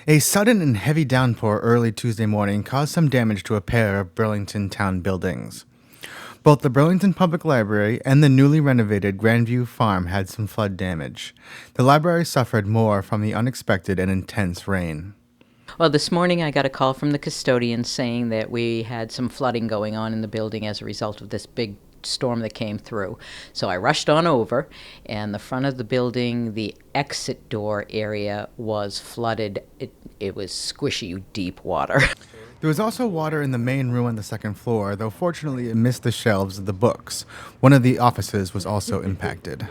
A sudden and heavy downpour early Tuesday morning caused some damage to a pair of Burlington town buildings. Both the Burlington Public Library and the newly renovated Grandview Farm had some flood damage. The library suffered more from the unexpected and intense rain. Well, this morning I got a call from the custodian saying that we had some flooding going on in the building as a result of this big storm that came through. So I rushed on over, and the front of the building, the exit door area was flooded. It was squishy, deep water. There was also water in the main room on the second floor, though fortunately it missed the shelves of the books. One of the offices was also impacted.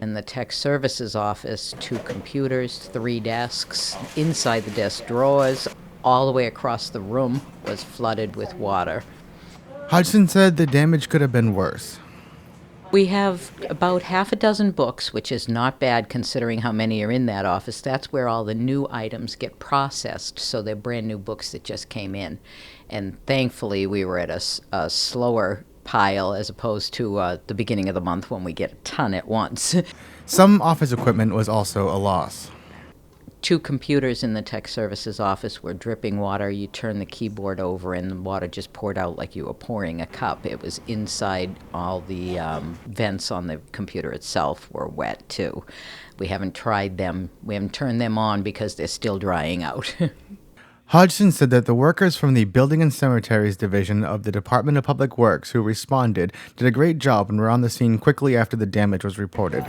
In the tech services office, 2 computers, 3 desks. Inside the desk drawers, all the way across the room, was flooded with water. Hodgson said the damage could have been worse. We have about half a dozen books, which is not bad considering how many are in that office. That's where all the new items get processed, so they're brand new books that just came in. And thankfully, we were at a slower pile as opposed to the beginning of the month when we get a ton at once. Some office equipment was also a loss. 2 computers in the tech services office were dripping water. You turn the keyboard over and the water just poured out like you were pouring a cup. It was inside. All the vents on the computer itself were wet too. We haven't tried them. We haven't turned them on because they're still drying out. Hodgson said that the workers from the Building and Cemeteries Division of the Department of Public Works who responded did a great job and were on the scene quickly after the damage was reported.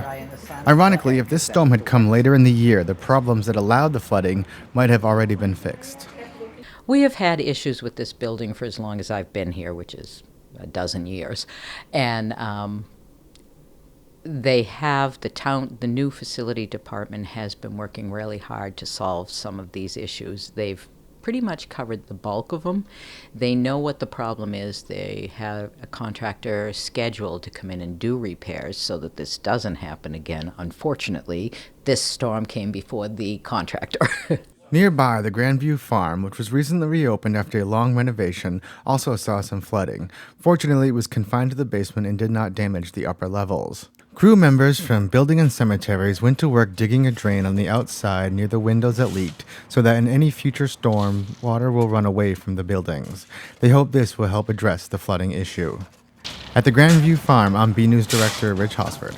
Ironically, if this storm had come later in the year, the problems that allowed the flooding might have already been fixed. We have had issues with this building for as long as I've been here, which is a dozen years. And they have the new facility department has been working really hard to solve some of these issues. They've pretty much covered the bulk of them. They know what the problem is. They have a contractor scheduled to come in and do repairs so that this doesn't happen again. Unfortunately, this storm came before the contractor. Nearby, the Grandview Farm, which was recently reopened after a long renovation, also saw some flooding. Fortunately, it was confined to the basement and did not damage the upper levels. Crew members from Building and Cemeteries went to work digging a drain on the outside near the windows that leaked, so that in any future storm, water will run away from the buildings. They hope this will help address the flooding issue. At the Grandview Farm, I'm B News Director Rich Hosford.